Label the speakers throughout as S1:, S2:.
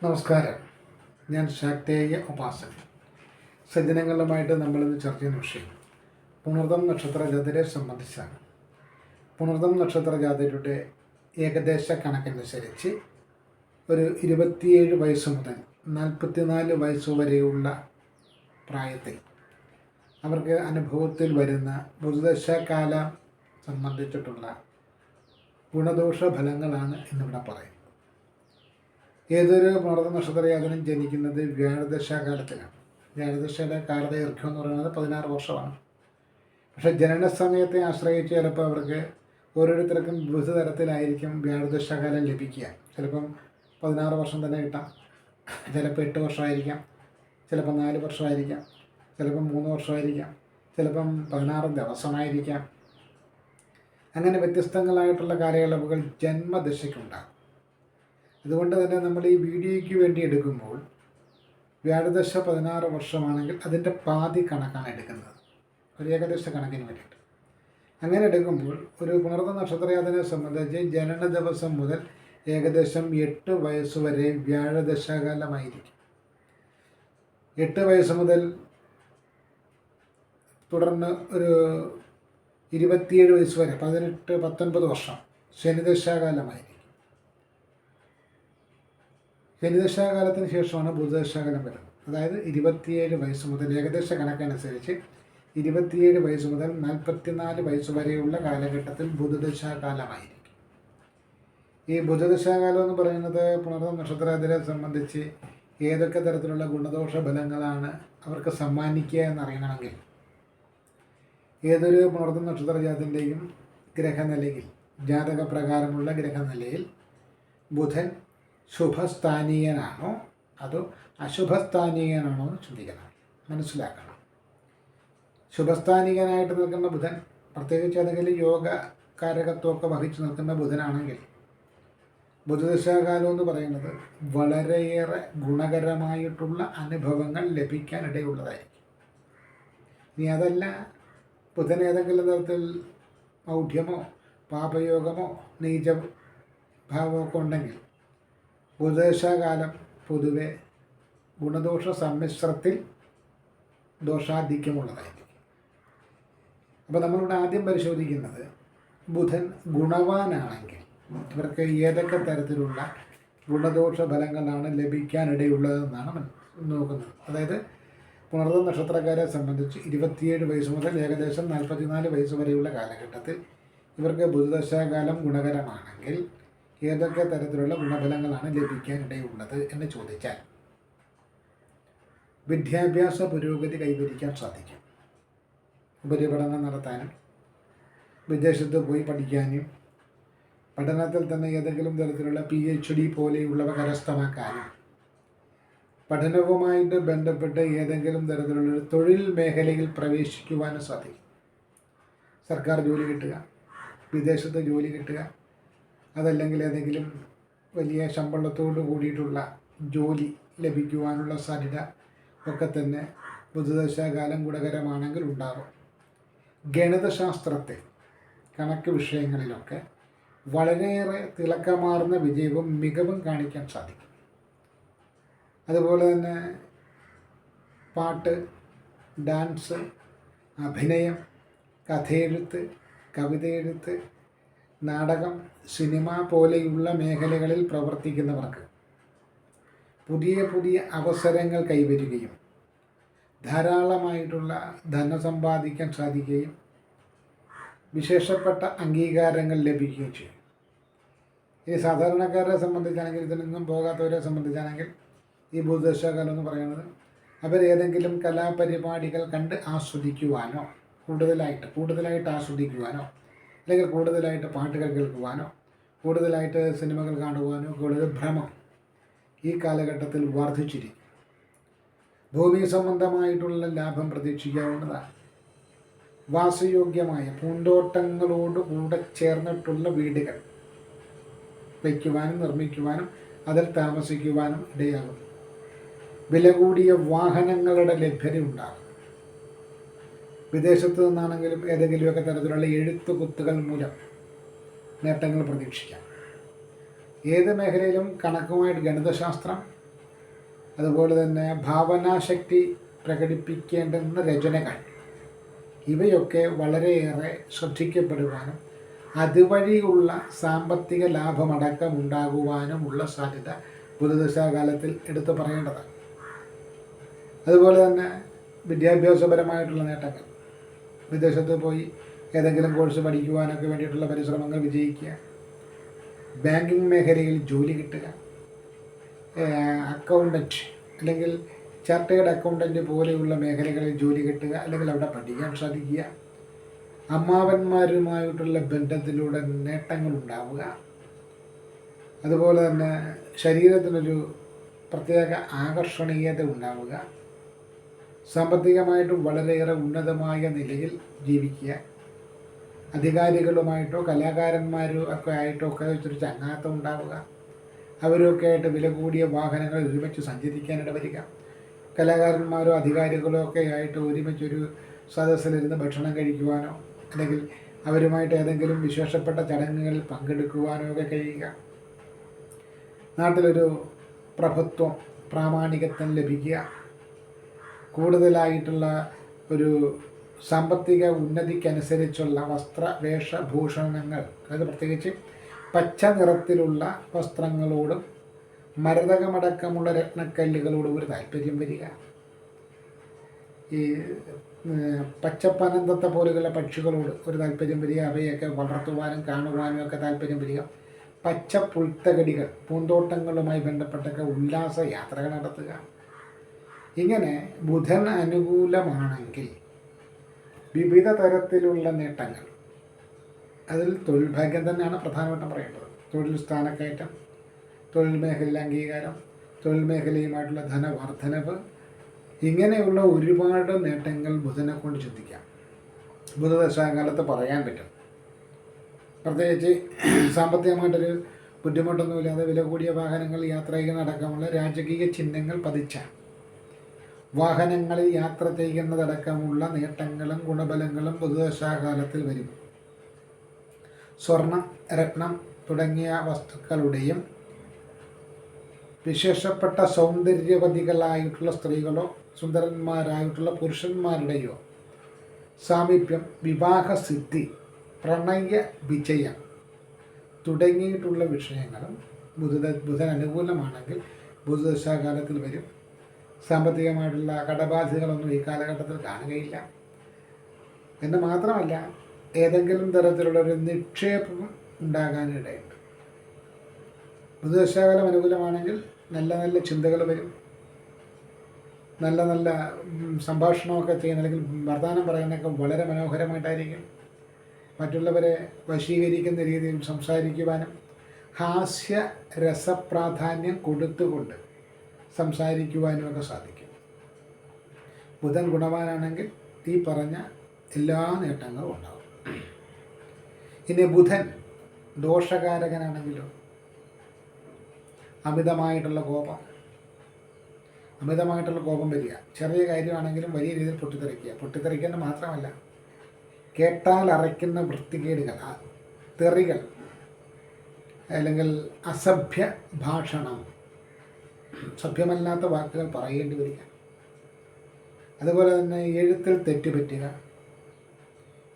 S1: നമസ്കാരം. ഞാൻ ശാക്തേയ ഉപാസകൻ. സജ്ജനങ്ങളുമായിട്ട് നമ്മളിന്ന് ചർച്ച ചെയ്യുന്ന വിഷയം പുണർതം നക്ഷത്രജാതരെ സംബന്ധിച്ചാണ്. പുണർതം നക്ഷത്രജാതരുടെ ഏകദേശ കണക്കനുസരിച്ച് ഒരു 27 വയസ്സ് മുതൽ 44 വയസ്സ് വരെയുള്ള പ്രായത്തിൽ അവർക്ക് അനുഭവത്തിൽ വരുന്ന ബുധദശാകാലം സംബന്ധിച്ചിട്ടുള്ള ഗുണദോഷ ഫലങ്ങളാണ് ഇന്നിവിടെ പറയുന്നത്. ഏതൊരു പുണർതം നക്ഷത്രജാതനും ജനിക്കുന്നത് വ്യാഴദശാകാലത്തിലാണ്. വ്യാഴദശയുടെ കാലദൈർഘ്യം എന്ന് പറയുന്നത് 16 വർഷമാണ്. പക്ഷേ ജനന സമയത്തെ ആശ്രയിച്ച് ചിലപ്പോൾ അവർക്ക് ഓരോരുത്തർക്കും വിവിധ തരത്തിലായിരിക്കും വ്യാഴദശാകാലം ലഭിക്കുക. ചിലപ്പം 16 വർഷം തന്നെ കിട്ടാം, ചിലപ്പോൾ 8 വർഷമായിരിക്കാം, ചിലപ്പോൾ 4 വർഷമായിരിക്കാം, ചിലപ്പം 3 വർഷമായിരിക്കാം, ചിലപ്പം 16 ദിവസമായിരിക്കാം. അങ്ങനെ വ്യത്യസ്തങ്ങളായിട്ടുള്ള കാലയളവുകൾ ജന്മദശയ്ക്കുണ്ടാകും. അതുകൊണ്ട് തന്നെ നമ്മൾ ഈ വീഡിയോയ്ക്ക് വേണ്ടി എടുക്കുമ്പോൾ വ്യാഴദശ 16 വർഷമാണെങ്കിൽ അതിൻ്റെ പാതി കണക്കാണ് എടുക്കുന്നത്, ഒരു ഏകദേശ കണക്കിന് വേണ്ടിയിട്ട്. അങ്ങനെ എടുക്കുമ്പോൾ ഒരു പുണർതം നക്ഷത്രജാതനെ സംബന്ധിച്ച് ജനന ദിവസം മുതൽ ഏകദേശം 8 വയസ്സ് വരെ വ്യാഴദശാകാലമായിരിക്കും. 8 വയസ്സ് മുതൽ തുടർന്ന് ഒരു 27 വയസ്സ് വരെ 18-19 വർഷം ശനിദശാകാലമായിരിക്കും. ശനിദശാകാലത്തിന് ശേഷമാണ് ബുധദശാകാലം വരുന്നത്. അതായത് 27 വയസ്സ് മുതൽ ഏകദേശ കണക്കനുസരിച്ച് 27 വയസ്സ് മുതൽ 44 വയസ്സ് വരെയുള്ള കാലഘട്ടത്തിൽ ബുധദശാകാലമായിരിക്കും. ഈ ബുധദശാകാലം എന്ന് പറയുന്നത് പുണർതം നക്ഷത്രജാതരെ സംബന്ധിച്ച് ഏതൊക്കെ തരത്തിലുള്ള ഗുണദോഷ ഫലങ്ങളാണ് അവർക്ക് സമ്മാനിക്കുക എന്നറിയണമെങ്കിൽ ഏതൊരു പുണർതം നക്ഷത്രജാതൻ്റെയും ഗ്രഹനിലയിൽ, ജാതകപ്രകാരമുള്ള ഗ്രഹനിലയിൽ ബുധൻ ശുഭസ്ഥാനീയനാണോ അതോ അശുഭസ്ഥാനീയനാണോ എന്ന് ചിന്തിക്കണം, മനസ്സിലാക്കണം. ശുഭസ്ഥാനികനായിട്ട് നിൽക്കുന്ന ബുധൻ, പ്രത്യേകിച്ച് ഏതെങ്കിലും യോഗ കാരകത്വമൊക്കെ വഹിച്ചു നിൽക്കുന്ന ബുധനാണെങ്കിൽ ബുധദശാകാലം എന്ന് പറയുന്നത് വളരെയേറെ ഗുണകരമായിട്ടുള്ള അനുഭവങ്ങൾ ലഭിക്കാനിടയുള്ളതായിരിക്കും. ഇനി അതല്ല, ബുധൻ ഏതെങ്കിലും തരത്തിൽ മൗഢ്യമോ പാപയോഗമോ നീചഭാവമൊക്കെ ഉണ്ടെങ്കിൽ ബുധദശാകാലം പൊതുവെ ഗുണദോഷ സമ്മിശ്രത്തിൽ ദോഷാധിക്യമുള്ളതായിരിക്കും. അപ്പോൾ നമ്മളിവിടെ ആദ്യം പരിശോധിക്കുന്നത് ബുധൻ ഗുണവാനാണെങ്കിൽ ഇവർക്ക് ഏതൊക്കെ തരത്തിലുള്ള ഗുണദോഷ ഫലങ്ങളാണ് ലഭിക്കാനിടയുള്ളതെന്നാണ് നോക്കുന്നത്. അതായത് പുണർതം നക്ഷത്രക്കാരെ സംബന്ധിച്ച് 27 വയസ്സ് മുതൽ ഏകദേശം 44 വയസ്സ് വരെയുള്ള കാലഘട്ടത്തിൽ ഇവർക്ക് ബുധദശാകാലം ഗുണകരമാണെങ്കിൽ ഏതൊക്കെ തരത്തിലുള്ള ഗുണഫലങ്ങളാണ് ലഭിക്കാനിടയുള്ളത് എന്ന് ചോദിച്ചാൽ വിദ്യാഭ്യാസ പുരോഗതി കൈവരിക്കാൻ സാധിക്കും. ഉപരിപഠനം നടത്താനും വിദേശത്ത് പോയി പഠിക്കാനും പഠനത്തിൽ തന്നെ ഏതെങ്കിലും തരത്തിലുള്ള PhD പോലെയുള്ളവ കരസ്ഥമാക്കാനും പഠനവുമായിട്ട് ബന്ധപ്പെട്ട് ഏതെങ്കിലും തരത്തിലുള്ള തൊഴിൽ മേഖലയിൽ പ്രവേശിക്കുവാനും സാധിക്കും. സർക്കാർ ജോലി കിട്ടുക, വിദേശത്ത് ജോലി കിട്ടുക, അതല്ലെങ്കിൽ ഏതെങ്കിലും വലിയ ശമ്പളത്തോട് കൂടിയിട്ടുള്ള ജോലി ലഭിക്കുവാനുള്ള സാധ്യത ഒക്കെ തന്നെ ബുധദശാകാലം ഗുണകരമാണെങ്കിൽ ഉണ്ടാകും. ഗണിതശാസ്ത്രത്തിൽ കണക്ക് വിഷയങ്ങളിലൊക്കെ വളരെയേറെ തിളക്കമാർന്ന വിജയവും മികവും കാണിക്കാൻ സാധിക്കും. അതുപോലെ തന്നെ പാട്ട്, ഡാൻസ്, അഭിനയം, കഥയെഴുത്ത്, കവിതയെഴുത്ത്, നാടകം, സിനിമ പോലെയുള്ള മേഖലകളിൽ പ്രവർത്തിക്കുന്നവർക്ക് പുതിയ പുതിയ അവസരങ്ങൾ കൈവരികയും ധാരാളമായിട്ടുള്ള ധനം സമ്പാദിക്കാൻ സാധിക്കുകയും വിശേഷപ്പെട്ട അംഗീകാരങ്ങൾ ലഭിക്കുകയും ചെയ്യും. ഈ സാധാരണക്കാരെ സംബന്ധിച്ചാണെങ്കിൽ, ഇതിനൊന്നും പോകാത്തവരെ സംബന്ധിച്ചാണെങ്കിൽ ഈ ബുധദശാകാലം എന്ന് പറയുന്നത് അവരേതെങ്കിലും കലാപരിപാടികൾ കണ്ട് ആസ്വദിക്കുവാനോ കൂടുതലായിട്ട് ആസ്വദിക്കുവാനോ അല്ലെങ്കിൽ കൂടുതലായിട്ട് പാട്ടുകൾ കേൾക്കുവാനോ കൂടുതലായിട്ട് സിനിമകൾ കാണുവാനോ കൂടുതൽ ഭ്രമം ഈ കാലഘട്ടത്തിൽ വർദ്ധിച്ചിരിക്കും. ഭൂമി സംബന്ധമായിട്ടുള്ള ലാഭം പ്രതീക്ഷിക്കാവുന്നതാണ്. വാസയോഗ്യമായ പൂന്തോട്ടങ്ങളോട് കൂടെ ചേർന്നിട്ടുള്ള വീടുകൾ വയ്ക്കുവാനും നിർമ്മിക്കുവാനും അതിൽ താമസിക്കുവാനും ഇടയാകും. വില കൂടിയ വാഹനങ്ങളുടെ ലഭ്യത ഉണ്ടാകും. വിദേശത്ത് നിന്നാണെങ്കിലും ഏതെങ്കിലുമൊക്കെ തരത്തിലുള്ള എഴുത്തുകുത്തുകൾ മൂലം നേട്ടങ്ങൾ പ്രതീക്ഷിക്കാം. ഏത് മേഖലയിലും കണക്കുമായിട്ട് ഗണിതശാസ്ത്രം, അതുപോലെ തന്നെ ഭാവനാശക്തി പ്രകടിപ്പിക്കേണ്ടുന്ന രചനകൾ, ഇവയൊക്കെ വളരെയേറെ ശ്രദ്ധിക്കപ്പെടുവാനും അതുവഴിയുള്ള സാമ്പത്തിക ലാഭമടക്കം ഉണ്ടാകുവാനുമുള്ള സാധ്യത ബുധദശാകാലത്തിൽ എടുത്തു പറയേണ്ടതാണ്. അതുപോലെ തന്നെ വിദ്യാഭ്യാസപരമായിട്ടുള്ള നേട്ടങ്ങൾ, വിദേശത്ത് പോയി ഏതെങ്കിലും കോഴ്സ് പഠിക്കുവാനൊക്കെ വേണ്ടിയിട്ടുള്ള പരിശ്രമങ്ങൾ വിജയിക്കുക, ബാങ്കിങ് മേഖലയിൽ ജോലി കിട്ടുക, അക്കൗണ്ടൻറ്റ് അല്ലെങ്കിൽ ചാർട്ടേഡ് അക്കൗണ്ടൻറ്റ് പോലെയുള്ള മേഖലകളിൽ ജോലി കിട്ടുക, അല്ലെങ്കിൽ അവിടെ പഠിക്കാൻ സാധിക്കുക, അമ്മാവന്മാരുമായിട്ടുള്ള ബന്ധത്തിലൂടെ നേട്ടങ്ങൾ ഉണ്ടാവുക, അതുപോലെ തന്നെ ശരീരത്തിനൊരു പ്രത്യേക ആകർഷണീയത ഉണ്ടാവുക, സാമ്പത്തികമായിട്ടും വളരെയേറെ ഉന്നതമായ നിലയിൽ ജീവിക്കുക, അധികാരികളുമായിട്ടോ കലാകാരന്മാരോ ഒക്കെ ആയിട്ടോ ഒക്കെ ഒരു ചങ്ങാത്തം ഉണ്ടാവുക, അവരൊക്കെ ആയിട്ട് വില കൂടിയ വാഹനങ്ങളിൽ ഒരുമിച്ച് സഞ്ചരിക്കാനിട വരിക, കലാകാരന്മാരോ അധികാരികളോ ഒക്കെ ആയിട്ട് ഒരുമിച്ചൊരു സദസ്സിലിരുന്ന് ഭക്ഷണം കഴിക്കുവാനോ അല്ലെങ്കിൽ അവരുമായിട്ട് ഏതെങ്കിലും വിശേഷപ്പെട്ട ചടങ്ങുകളിൽ പങ്കെടുക്കുവാനോ ഒക്കെ കഴിയുക, നാട്ടിലൊരു പ്രഭുത്വം പ്രാമാണികത്വം ലഭിക്കുക, കൂടുതലായിട്ടുള്ള ഒരു സാമ്പത്തിക ഉന്നതിക്കനുസരിച്ചുള്ള വസ്ത്രവേഷഭൂഷണങ്ങൾ, അതായത് പ്രത്യേകിച്ച് പച്ച നിറത്തിലുള്ള വസ്ത്രങ്ങളോടും മരതകമടക്കമുള്ള രത്നക്കല്ലുകളോടും ഒരു താല്പര്യം വരിക, ഈ പച്ചപ്പനന്തത്തെ പോലെയുള്ള പക്ഷികളോട് ഒരു താല്പര്യം വരിക, അവയൊക്കെ വളർത്തുവാനും കാണുവാനും ഒക്കെ താല്പര്യം വരിക, പച്ച പുൽത്തകടികൾ പൂന്തോട്ടങ്ങളുമായി ബന്ധപ്പെട്ടൊക്കെ ഉല്ലാസ യാത്രകൾ നടത്തുക. ഇങ്ങനെ ബുധൻ അനുകൂലമാണെങ്കിൽ വിവിധ തരത്തിലുള്ള നേട്ടങ്ങൾ, അതിൽ തൊഴിൽ ഭാഗ്യം തന്നെയാണ് പ്രധാനമായിട്ടും പറയേണ്ടത്. തൊഴിൽ സ്ഥാനക്കയറ്റം, തൊഴിൽ മേഖലയിലെ അംഗീകാരം, തൊഴിൽ മേഖലയുമായിട്ടുള്ള ധനവർദ്ധനവ്, ഇങ്ങനെയുള്ള ഒരുപാട് നേട്ടങ്ങൾ ബുധനെ കൊണ്ട് ചിന്തിക്കാം. ബുധദശാകാലത്ത് പറയാൻ പറ്റും. പ്രത്യേകിച്ച് സാമ്പത്തികമായിട്ടൊരു ബുദ്ധിമുട്ടൊന്നുമില്ലാതെ വില കൂടിയ വാഹനങ്ങൾ യാത്ര ചെയ്യുന്നതടക്കമുള്ള രാജകീയ ചിഹ്നങ്ങൾ പതിച്ച വാഹനങ്ങളിൽ യാത്ര ചെയ്യുന്നതടക്കമുള്ള നേട്ടങ്ങളും ഗുണബലങ്ങളും ബുധദശാകാലത്തിൽ വരും. സ്വർണം, രത്നം തുടങ്ങിയ വസ്തുക്കളുടെയും വിശേഷപ്പെട്ട സൗന്ദര്യവതികളായിട്ടുള്ള സ്ത്രീകളോ സുന്ദരന്മാരായിട്ടുള്ള പുരുഷന്മാരുടെയോ സാമീപ്യം, വിവാഹസിദ്ധി, പ്രണയ വിജയം തുടങ്ങിയിട്ടുള്ള വിഷയങ്ങളും ബുധൻ അനുകൂലമാണെങ്കിൽ ബുധദശാകാലത്തിൽ വരും. സാമ്പത്തികമായിട്ടുള്ള കടബാധ്യതകളൊന്നും ഈ കാലഘട്ടത്തിൽ കാണുകയില്ല എന്ന് മാത്രമല്ല, ഏതെങ്കിലും തരത്തിലുള്ളൊരു നിക്ഷേപം ഉണ്ടാകാനിടയുണ്ട്. ബുധദശാകാലം അനുകൂലമാണെങ്കിൽ നല്ല നല്ല ചിന്തകൾ വരും, നല്ല നല്ല സംഭാഷണമൊക്കെ ചെയ്യുന്ന അല്ലെങ്കിൽ വർത്തമാനം പറയുന്നതൊക്കെ വളരെ മനോഹരമായിട്ടായിരിക്കും. മറ്റുള്ളവരെ വശീകരിക്കുന്ന രീതിയിൽ സംസാരിക്കുവാനും ഹാസ്യ രസപ്രാധാന്യം കൊടുത്തുകൊണ്ട് സംസാരിക്കുവാനും ഒക്കെ സാധിക്കും. ബുധൻ ഗുണവാനാണെങ്കിൽ ഈ പറഞ്ഞ എല്ലാ നേട്ടങ്ങളും ഉണ്ടാകും. ഇനി ബുധൻ ദോഷകാരകനാണെങ്കിലോ അമിതമായിട്ടുള്ള കോപം വരിക, ചെറിയ കാര്യമാണെങ്കിലും വലിയ രീതിയിൽ പൊട്ടിത്തെറിക്കുക മാത്രമല്ല, കേട്ടാൽ അറയ്ക്കുന്ന വൃത്തികേടുകൾ, തെറികൾ അല്ലെങ്കിൽ അസഭ്യ ഭാഷണം, സഭ്യമല്ലാത്ത വാക്കുകൾ പറയേണ്ടി വരിക, അതുപോലെ തന്നെ എഴുത്തിൽ തെറ്റുപറ്റുക,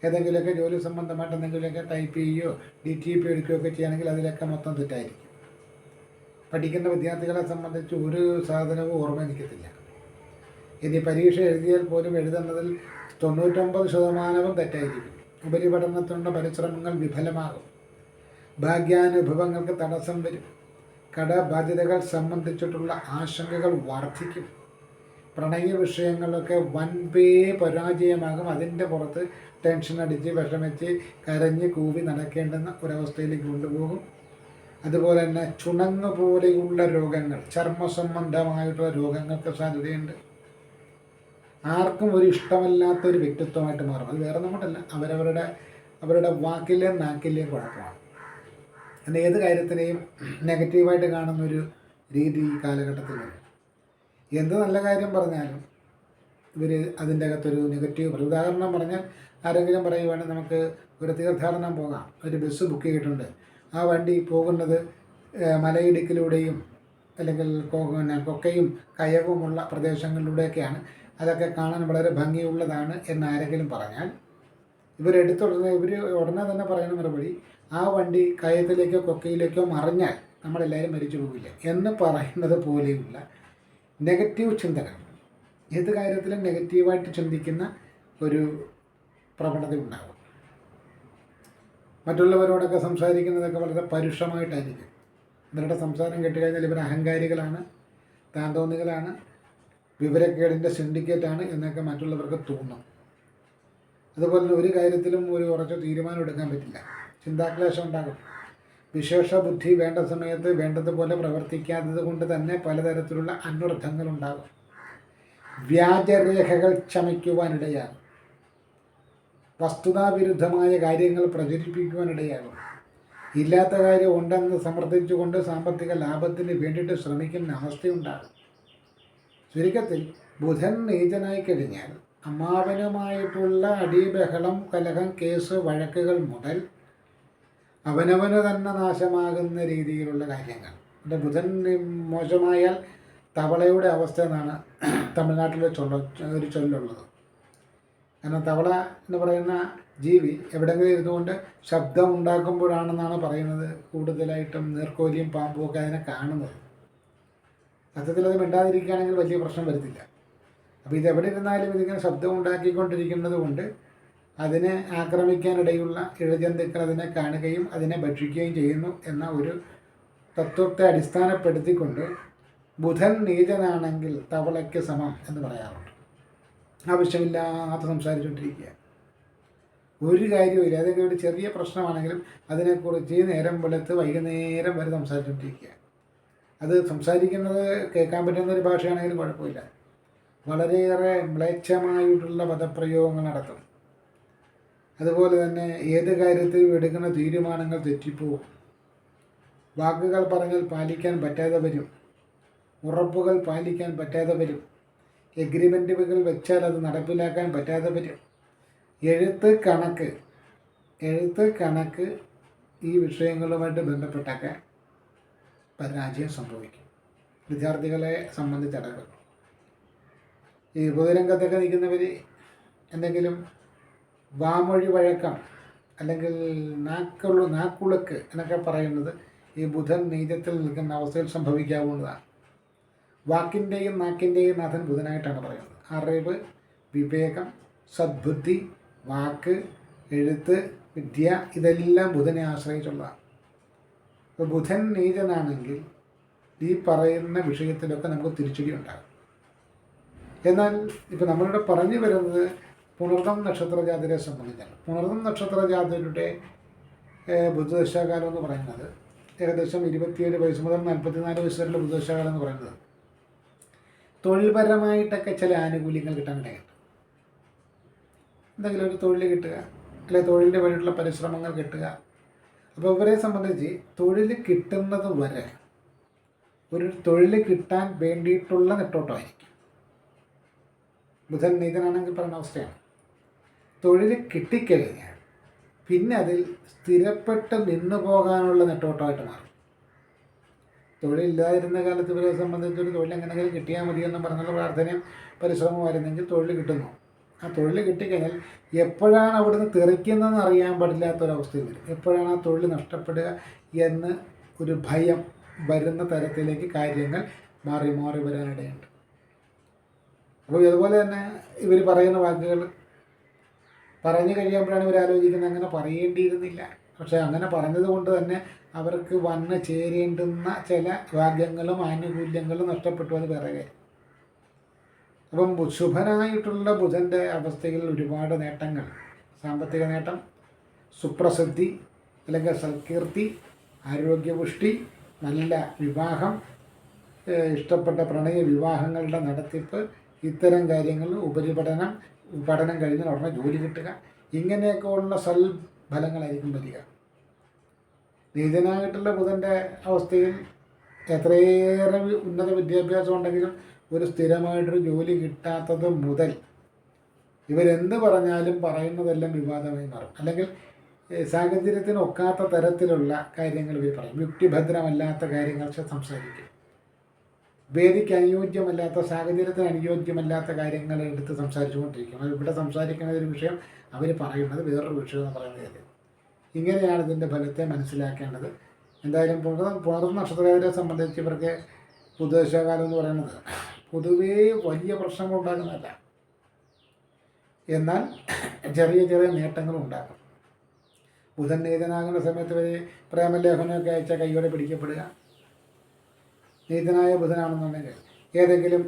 S1: ഏതെങ്കിലുമൊക്കെ ജോലി സംബന്ധമായിട്ട് എന്തെങ്കിലുമൊക്കെ ടൈപ്പ് ചെയ്യുകയോ DTP എടുക്കുകയൊക്കെ ചെയ്യുകയാണെങ്കിൽ അതിലൊക്കെ മൊത്തം തെറ്റായിരിക്കും. പഠിക്കുന്ന വിദ്യാർത്ഥികളെ സംബന്ധിച്ച് ഒരു സാധനവും ഓർമ്മ നിൽക്കത്തില്ല. ഇനി പരീക്ഷ എഴുതിയാൽ പോലും എഴുതുന്നതിൽ 99% തെറ്റായിരിക്കും. ഉപരിപഠനത്തിനുള്ള പരിശ്രമങ്ങൾ വിഫലമാകും. ഭാഗ്യാനുഭവങ്ങൾക്ക് തടസ്സം വരും. കടബാധ്യതകൾ സംബന്ധിച്ചിട്ടുള്ള ആശങ്കകൾ വർദ്ധിക്കും. പ്രണയ വിഷയങ്ങളൊക്കെ വൻപേ പരാജയമാകും. അതിൻ്റെ പുറത്ത് ടെൻഷൻ അടിച്ച് വിഷമിച്ച് കരഞ്ഞ് കൂവി നടക്കേണ്ടുന്ന ഒരവസ്ഥയിലേക്ക് കൊണ്ടുപോകും. അതുപോലെ തന്നെ ചുണങ്ങ് പോലെയുള്ള രോഗങ്ങൾ, ചർമ്മ സംബന്ധമായിട്ടുള്ള രോഗങ്ങൾക്ക് സാധ്യതയുണ്ട്. ആർക്കും ഒരു ഇഷ്ടമല്ലാത്തൊരു വ്യക്തിത്വമായിട്ട് മാറും. അത് വേറെ നമ്മട്ടല്ല, അവരുടെ വാക്കിലെയും നാക്കിലെയും കുഴപ്പമാണ്. പിന്നെ ഏത് കാര്യത്തിനെയും നെഗറ്റീവായിട്ട് കാണുന്നൊരു രീതി ഈ കാലഘട്ടത്തിൽ വരും. എന്ത് നല്ല കാര്യം പറഞ്ഞാലും ഇവർ അതിൻ്റെ അകത്തൊരു നെഗറ്റീവ് പറയും. ഉദാഹരണം പറഞ്ഞാൽ ആരെങ്കിലും പറയുവാണെങ്കിൽ നമുക്ക് ഒരു തീർത്ഥാടനം പോകാം, ഒരു ബസ് ബുക്ക് ചെയ്തിട്ടുണ്ട്, ആ വണ്ടി പോകുന്നത് മലയിടുക്കിലൂടെയും അല്ലെങ്കിൽ കൊക്കയും കയവുമുള്ള പ്രദേശങ്ങളിലൂടെയൊക്കെയാണ്. അതൊക്കെ കാണാൻ വളരെ ഭംഗിയുള്ളതാണ് എന്നാരെങ്കിലും പറഞ്ഞാൽ ഇവർ ഉടനെ തന്നെ പറയുന്ന മറുപടി, ആ വണ്ടി കയത്തിലേക്കോ കൊക്കയിലേക്കോ മറിഞ്ഞാൽ നമ്മളെല്ലാവരും മരിച്ചു പോകില്ല എന്ന് പറയുന്നത് പോലെയുള്ള നെഗറ്റീവ് ചിന്തകൾ. ഏത് കാര്യത്തിലും നെഗറ്റീവായിട്ട് ചിന്തിക്കുന്ന ഒരു പ്രവണത ഉണ്ടാകും. മറ്റുള്ളവരോടൊക്കെ സംസാരിക്കുന്നതൊക്കെ വളരെ പരുഷമായിട്ടായിരിക്കും. ഇവരുടെ സംസാരം കേട്ടുകഴിഞ്ഞാൽ ഇവർ അഹങ്കാരികളാണ്, താന്തോന്നികളാണ്, വിവരക്കേടിൻ്റെ സിൻഡിക്കേറ്റാണ് എന്നൊക്കെ മറ്റുള്ളവർക്ക് തോന്നും. അതുപോലെ തന്നെ ഒരു കാര്യത്തിലും ഒരു ഉറച്ച തീരുമാനം എടുക്കാൻ പറ്റില്ല, ചിന്താക്ലേശം ഉണ്ടാകും. വിശേഷ ബുദ്ധി വേണ്ട സമയത്ത് വേണ്ടതുപോലെ പ്രവർത്തിക്കാത്തത് കൊണ്ട് തന്നെ പലതരത്തിലുള്ള അന്വർത്ഥങ്ങളുണ്ടാകും. വ്യാജരേഖകൾ ചമയ്ക്കുവാനിടയാകും. വസ്തുതാവിരുദ്ധമായ കാര്യങ്ങൾ പ്രചരിപ്പിക്കുവാനിടയാകും. ഇല്ലാത്ത കാര്യം ഉണ്ടെന്ന് സമർത്ഥിച്ചുകൊണ്ട് സാമ്പത്തിക ലാഭത്തിന് വേണ്ടിയിട്ട് ശ്രമിക്കുന്ന അവസ്ഥയുണ്ടാകും. ചുരുക്കത്തിൽ ബുധൻ നീചനായി കഴിഞ്ഞാൽ അമ്മാവനുമായിട്ടുള്ള അടിബഹളം, കലഹം, കേസ്, വഴക്കുകൾ മുതൽ അവനവന് തന്നെ നാശമാകുന്ന രീതിയിലുള്ള കാര്യങ്ങൾ. ബുധൻ മോശമായാൽ തവളയുടെ അവസ്ഥ എന്നാണ് തമിഴ്നാട്ടിലെ ഒരു ചൊല്ലുള്ളത്. കാരണം തവള എന്ന് പറയുന്ന ജീവി എവിടെയെങ്കിലും ഇരുന്നുകൊണ്ട് ശബ്ദം ഉണ്ടാക്കുമ്പോഴാണെന്നാണ് പറയുന്നത് കൂടുതലായിട്ടും നീർക്കോലിയും പാമ്പും ഒക്കെ അതിനെ കാണുന്നത്. സത്യത്തിൽ അത് മിണ്ടാതിരിക്കുകയാണെങ്കിൽ വലിയ പ്രശ്നം വരുത്തില്ല. അപ്പോൾ ഇതെവിടെ ഇരുന്നാലും ഇതിങ്ങനെ ശബ്ദം ഉണ്ടാക്കിക്കൊണ്ടിരിക്കുന്നത് കൊണ്ട് അതിനെ ആക്രമിക്കാനിടയുള്ള ഇഴജന്തുക്കൾ അതിനെ കാണുകയും അതിനെ ഭക്ഷിക്കുകയും ചെയ്യുന്നു എന്ന ഒരു തത്വത്തെ അടിസ്ഥാനപ്പെടുത്തിക്കൊണ്ട് ബുധൻ നീചനാണെങ്കിൽ തവളയ്ക്ക് സമം എന്ന് പറയാറുണ്ട്. ആവശ്യമില്ലാതെ സംസാരിച്ചുകൊണ്ടിരിക്കുക, ഒരു കാര്യവുമില്ല. അതൊക്കെ ഒരു ചെറിയ പ്രശ്നമാണെങ്കിലും അതിനെക്കുറിച്ച് നേരം വെളുത്ത് വൈകുന്നേരം വരെ സംസാരിച്ചുകൊണ്ടിരിക്കുക. അത് സംസാരിക്കുന്നത് കേൾക്കാൻ പറ്റുന്ന ഒരു ഭാഷയാണെങ്കിലും കുഴപ്പമില്ല. വളരെയേറെ മ്ലേച്ഛമായിട്ടുള്ള പദപ്രയോഗങ്ങൾ നടത്തും. അതുപോലെ തന്നെ ഏത് കാര്യത്തിലും എടുക്കുന്ന തീരുമാനങ്ങൾ തെറ്റിപ്പോവും. വാക്കുകൾ പറഞ്ഞാൽ പാലിക്കാൻ പറ്റാതെ വരും, ഉറപ്പുകൾ പാലിക്കാൻ പറ്റാതെ വരും, എഗ്രിമെൻറ്റുകൾ വെച്ചാൽ അത് നടപ്പിലാക്കാൻ പറ്റാതെ വരും. എഴുത്ത് കണക്ക് ഈ വിഷയങ്ങളുമായിട്ട് ബന്ധപ്പെട്ടൊക്കെ പരാജയം സംഭവിക്കും. വിദ്യാർത്ഥികളെ സംബന്ധിച്ചടക്കം ഈ പൊതുരംഗത്തൊക്കെ നിൽക്കുന്നവർ എന്തെങ്കിലും വാമൊഴി വഴക്കം അല്ലെങ്കിൽ നാക്കുളുക്ക് എന്നൊക്കെ പറയുന്നത് ഈ ബുധൻ നീചത്തിൽ നിൽക്കുന്ന അവസ്ഥയിൽ സംഭവിക്കാവുന്നതാണ്. വാക്കിൻ്റെയും നാക്കിൻ്റെയും നാഥൻ ബുധനായിട്ടാണ് പറയുന്നത്. അറിവ്, വിവേകം, സദ്ബുദ്ധി, വാക്ക്, എഴുത്ത്, വിദ്യ ഇതെല്ലാം ബുധനെ ആശ്രയിച്ചുള്ളതാണ്. അപ്പോൾ ബുധൻ നീചനാണെങ്കിൽ ഈ പറയുന്ന വിഷയത്തിലൊക്കെ നമുക്ക് തിരിച്ചടി ഉണ്ടാകും. എന്നാൽ ഇപ്പോൾ നമ്മളിവിടെ പറഞ്ഞു വരുന്നത് പുണർദം നക്ഷത്രജാതരെ സംബന്ധിച്ചാണ്. പുണർദം നക്ഷത്രജാതരുടെ ബുധദശാകാലം എന്ന് പറയുന്നത് ഏകദേശം 27 വയസ്സ് മുതൽ 44 വയസ്സ് വരെയുള്ള ബുധദശാകാലം എന്ന് പറയുന്നത് തൊഴിൽപരമായിട്ടൊക്കെ ചില ആനുകൂല്യങ്ങൾ കിട്ടാനിടയുണ്ട്. എന്തെങ്കിലും ഒരു തൊഴിൽ കിട്ടുക, അല്ലെങ്കിൽ തൊഴിലിന് വേണ്ടിയിട്ടുള്ള പരിശ്രമങ്ങൾ കിട്ടുക. അപ്പോൾ ഇവരെ സംബന്ധിച്ച് തൊഴിൽ കിട്ടുന്നത് വരെ ഒരു തൊഴിൽ കിട്ടാൻ വേണ്ടിയിട്ടുള്ള നെട്ടോട്ടമായിരിക്കും. ബുധൻ നീചനാണെങ്കിൽ പറയുന്ന അവസ്ഥയാണ്. തൊഴിൽ കിട്ടിക്കഴിഞ്ഞാൽ പിന്നെ അതിൽ സ്ഥിരപ്പെട്ട് നിന്നു പോകാനുള്ള നെട്ടോട്ടമായിട്ട് മാറും. തൊഴിലില്ലാതിരുന്ന കാലത്ത് ഇവരെ സംബന്ധിച്ചൊരു തൊഴിൽ എങ്ങനെയെങ്കിലും കിട്ടിയാൽ മതിയെന്ന് പറഞ്ഞുള്ള പ്രാർത്ഥനയും പരിശ്രമമായിരുന്നെങ്കിൽ തൊഴിൽ കിട്ടുന്നു. ആ തൊഴിൽ കിട്ടിക്കഴിഞ്ഞാൽ എപ്പോഴാണ് അവിടുന്ന് തെറിക്കുന്നതെന്ന് അറിയാൻ പാടില്ലാത്തൊരവസ്ഥയിൽ വരും. എപ്പോഴാണ് ആ തൊഴിൽ നഷ്ടപ്പെടുക എന്ന് ഒരു ഭയം വരുന്ന തരത്തിലേക്ക് കാര്യങ്ങൾ മാറി മാറി വരാനിടയുണ്ട്. അപ്പോൾ അതുപോലെ തന്നെ ഇവർ പറയുന്ന വാക്കുകൾ പറഞ്ഞു കഴിയുമ്പോഴാണ് ഇവർ ആലോചിക്കുന്നത് അങ്ങനെ പറയേണ്ടിയിരുന്നില്ല. പക്ഷേ അങ്ങനെ പറഞ്ഞത് കൊണ്ട് തന്നെ അവർക്ക് വന്ന് ചേരേണ്ടുന്ന ചില ഭാഗ്യങ്ങളും ആനുകൂല്യങ്ങളും നഷ്ടപ്പെട്ടു. അത് വേറെ കാര്യം. അപ്പം ശുഭനായിട്ടുള്ള ബുധൻ്റെ അവസ്ഥയിൽ ഒരുപാട് നേട്ടങ്ങൾ, സാമ്പത്തിക നേട്ടം, സുപ്രസിദ്ധി അല്ലെങ്കിൽ സൽകീർത്തി, ആരോഗ്യപുഷ്ടി, നല്ല വിവാഹം, ഇഷ്ടപ്പെട്ട പ്രണയ വിവാഹങ്ങളുടെ നടത്തിപ്പ്, ഇത്തരം കാര്യങ്ങൾ, പഠനം കഴിഞ്ഞാൽ ഉടനെ ജോലി കിട്ടുക, ഇങ്ങനെയൊക്കെ ഉള്ള സൽഫലങ്ങളായിരിക്കും വരിക. നീചനായിട്ടുള്ള ബുധൻ്റെ അവസ്ഥയിൽ എത്രയേറെ ഉന്നത വിദ്യാഭ്യാസം ഉണ്ടെങ്കിലും ഒരു സ്ഥിരമായിട്ടൊരു ജോലി കിട്ടാത്തത് മുതൽ ഇവരെന്ത് പറഞ്ഞാലും പറയുന്നതെല്ലാം വിവാദമായി മാറും. അല്ലെങ്കിൽ സാഹചര്യത്തിന് ഒക്കാത്ത തരത്തിലുള്ള കാര്യങ്ങൾ ഇവർ പറയും. യുക്തിഭദ്രമല്ലാത്ത കാര്യങ്ങൾ സംസാരിക്കും. വേദിക്ക് അനുയോജ്യമല്ലാത്ത, സാഹചര്യത്തിന് അനുയോജ്യമല്ലാത്ത കാര്യങ്ങൾ എടുത്ത് സംസാരിച്ചുകൊണ്ടിരിക്കും. ഇവിടെ സംസാരിക്കുന്ന ഒരു വിഷയം, അവർ പറയുന്നത് വേറൊരു വിഷയം എന്ന് പറയുന്ന കാര്യം. ഇങ്ങനെയാണ് ഇതിൻ്റെ ഫലത്തെ മനസ്സിലാക്കേണ്ടത്. എന്തായാലും പുണർ നക്ഷത്രക്കാരെ സംബന്ധിച്ച് ഇവർക്ക് പുതുദശാകാലം എന്ന് പറയുന്നത് പൊതുവേ വലിയ പ്രശ്നങ്ങൾ ഉണ്ടാകുന്നതല്ല, എന്നാൽ ചെറിയ ചെറിയ നേട്ടങ്ങളും ഉണ്ടാകും. ബുധൻ നീതനാകുന്ന സമയത്ത് വരെ പ്രേമലേഖനമൊക്കെ അയച്ചാൽ കൈയോടെ പിടിക്കപ്പെടുക. നീതനായ ബുധനാണെന്നുണ്ടെങ്കിൽ ഏതെങ്കിലും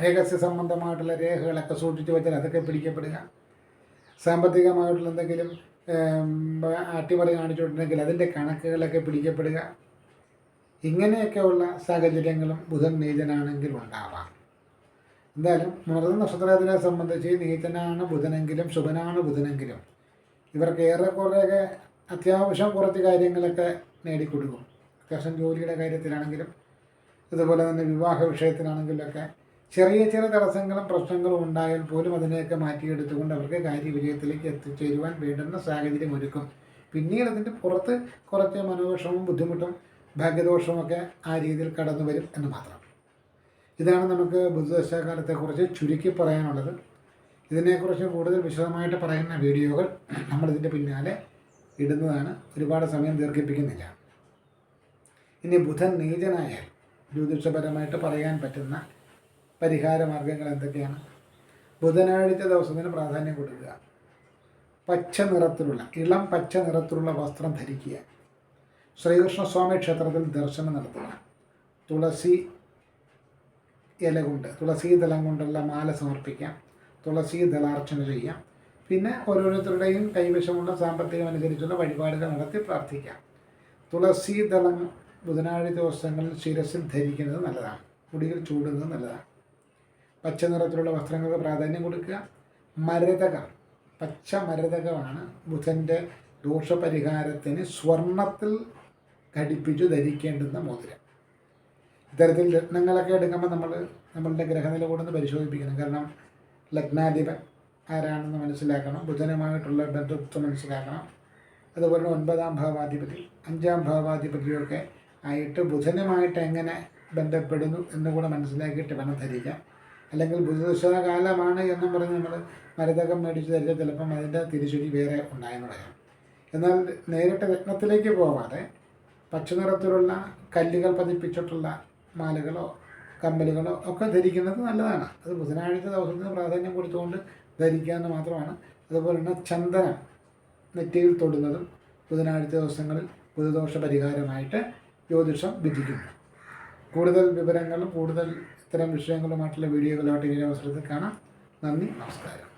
S1: രഹസ്യ സംബന്ധമായിട്ടുള്ള രേഖകളൊക്കെ സൂക്ഷിച്ചു വെച്ചാൽ അതൊക്കെ പിടിക്കപ്പെടുക. സാമ്പത്തികമായിട്ടുള്ള എന്തെങ്കിലും അട്ടിമറി കാണിച്ചിട്ടുണ്ടെങ്കിൽ അതിൻ്റെ കണക്കുകളൊക്കെ പിടിക്കപ്പെടുക. ഇങ്ങനെയൊക്കെയുള്ള സാഹചര്യങ്ങളും ബുധൻ നീചനാണെങ്കിൽ ഉണ്ടാവാം. എന്തായാലും മൃഗ നക്ഷത്രത്തിനെ സംബന്ധിച്ച് നീചനാണ് ബുധനെങ്കിലും ശുഭനാണ് ബുധനെങ്കിലും ഇവർക്ക് ഏറെക്കുറെയൊക്കെ അത്യാവശ്യം കുറച്ച് കാര്യങ്ങളൊക്കെ നേടിക്കൊടുക്കും. അത്യാവശ്യം ജോലിയുടെ കാര്യത്തിലാണെങ്കിലും അതുപോലെ തന്നെ വിവാഹ വിഷയത്തിലാണെങ്കിലൊക്കെ ചെറിയ ചെറിയ തടസ്സങ്ങളും പ്രശ്നങ്ങളും ഉണ്ടായാൽ പോലും അതിനെയൊക്കെ മാറ്റിയെടുത്തുകൊണ്ട് അവർക്ക് കാര്യവിജയത്തിലേക്ക് എത്തിച്ചേരുവാൻ വേണ്ടുന്ന സാഹചര്യം ഒരുക്കും. പിന്നീട് അതിൻ്റെ പുറത്ത് കുറച്ച് മനോവിഷമവും ബുദ്ധിമുട്ടും ഭാഗ്യദോഷവുമൊക്കെ ആ രീതിയിൽ കടന്നു വരും എന്ന് മാത്രം. ഇതാണ് നമുക്ക് ബുധദശാകാലത്തെക്കുറിച്ച് ചുരുക്കി പറയാനുള്ളത്. ഇതിനെക്കുറിച്ച് കൂടുതൽ വിശദമായിട്ട് പറയുന്ന വീഡിയോകൾ നമ്മളിതിൻ്റെ പിന്നാലെ ഇടുന്നതാണ്. ഒരുപാട് സമയം ദീർഘിപ്പിക്കുന്നില്ല. ഇനി ബുധൻ നീചനായാൽ ജ്യോതിഷപരമായിട്ട് പറയാൻ പറ്റുന്ന പരിഹാര മാർഗങ്ങൾ എന്തൊക്കെയാണ്? ബുധനാഴ്ച ദിവസത്തിന് പ്രാധാന്യം കൊടുക്കുക. പച്ച നിറത്തിലുള്ള, ഇളം പച്ച നിറത്തിലുള്ള വസ്ത്രം ധരിക്കുക. ശ്രീകൃഷ്ണസ്വാമി ക്ഷേത്രത്തിൽ ദർശനം നടത്തുക. തുളസി ഇല കൊണ്ട്, തുളസീദളം കൊണ്ടുള്ള മാല സമർപ്പിക്കാം. തുളസീദളാർച്ചന ചെയ്യാം. പിന്നെ ഓരോരുത്തരുടെയും കൈവശമുള്ള സാമ്പത്തികം അനുസരിച്ചുള്ള വഴിപാടുകൾ നടത്തി പ്രാർത്ഥിക്കാം. തുളസീദളം ബുധനാഴ്ച ദിവസങ്ങളിൽ ശിരസിൽ ധരിക്കുന്നത് നല്ലതാണ്. മുടിയിൽ ചൂടുന്നത് നല്ലതാണ്. പച്ച നിറത്തിലുള്ള വസ്ത്രങ്ങൾക്ക് പ്രാധാന്യം കൊടുക്കുക. മരതകം, പച്ച മരതകമാണ് ബുധൻ്റെ ദോഷപരിഹാരത്തിന് സ്വർണത്തിൽ ഘടിപ്പിച്ചു ധരിക്കേണ്ടുന്ന മോതിരം. ഇത്തരത്തിൽ രത്നങ്ങളൊക്കെ എടുക്കുമ്പോൾ നമ്മളുടെ ഗ്രഹനില കൂടെ ഒന്ന് പരിശോധിപ്പിക്കണം. കാരണം ലഗ്നാധിപൻ ആരാണെന്ന് മനസ്സിലാക്കണം. ബുധനുമായിട്ടുള്ള ബന്ധത്വം മനസ്സിലാക്കണം. അതുപോലെ 9ാം ഭാവാധിപതി 5ാം ഭാവാധിപതിയൊക്കെ ആയിട്ട് ബുധനുമായിട്ട് എങ്ങനെ ബന്ധപ്പെടുന്നു എന്നുകൂടെ മനസ്സിലാക്കിയിട്ട് വേണം ധരിക്കാൻ. അല്ലെങ്കിൽ ബുധദശാകാലമാണ് എന്നും പറഞ്ഞ് നമ്മൾ മരതകം മേടിച്ച് ധരിച്ചാൽ ചിലപ്പം അതിൻ്റെ തിരിച്ചടി വേറെ ഉണ്ടായെന്ന് പറയാം. എന്നാൽ നേരിട്ട് രത്നത്തിലേക്ക് പോവാതെ പച്ചനിറത്തിലുള്ള കല്ലുകൾ പതിപ്പിച്ചിട്ടുള്ള മാലകളോ കമ്മലുകളോ ഒക്കെ ധരിക്കുന്നത് നല്ലതാണ്. അത് ബുധനാഴ്ച ദിവസത്തിന് പ്രാധാന്യം കൊടുത്തുകൊണ്ട് ധരിക്കാമെന്ന് മാത്രമാണ്. അതുപോലെ തന്നെ ചന്ദനം നെറ്റിയിൽ തൊടുന്നതും ബുധനാഴ്ച ദിവസങ്ങളിൽ ബുധദോഷ പരിഹാരമായിട്ട് ജ്യോതിഷം വിധിക്കുന്നു. കൂടുതൽ വിവരങ്ങളും കൂടുതൽ ഇത്തരം വിഷയങ്ങളുമായിട്ടുള്ള വീഡിയോകളായിട്ട് ഈ അവസരത്തിൽ കാണാം. നന്ദി, നമസ്കാരം.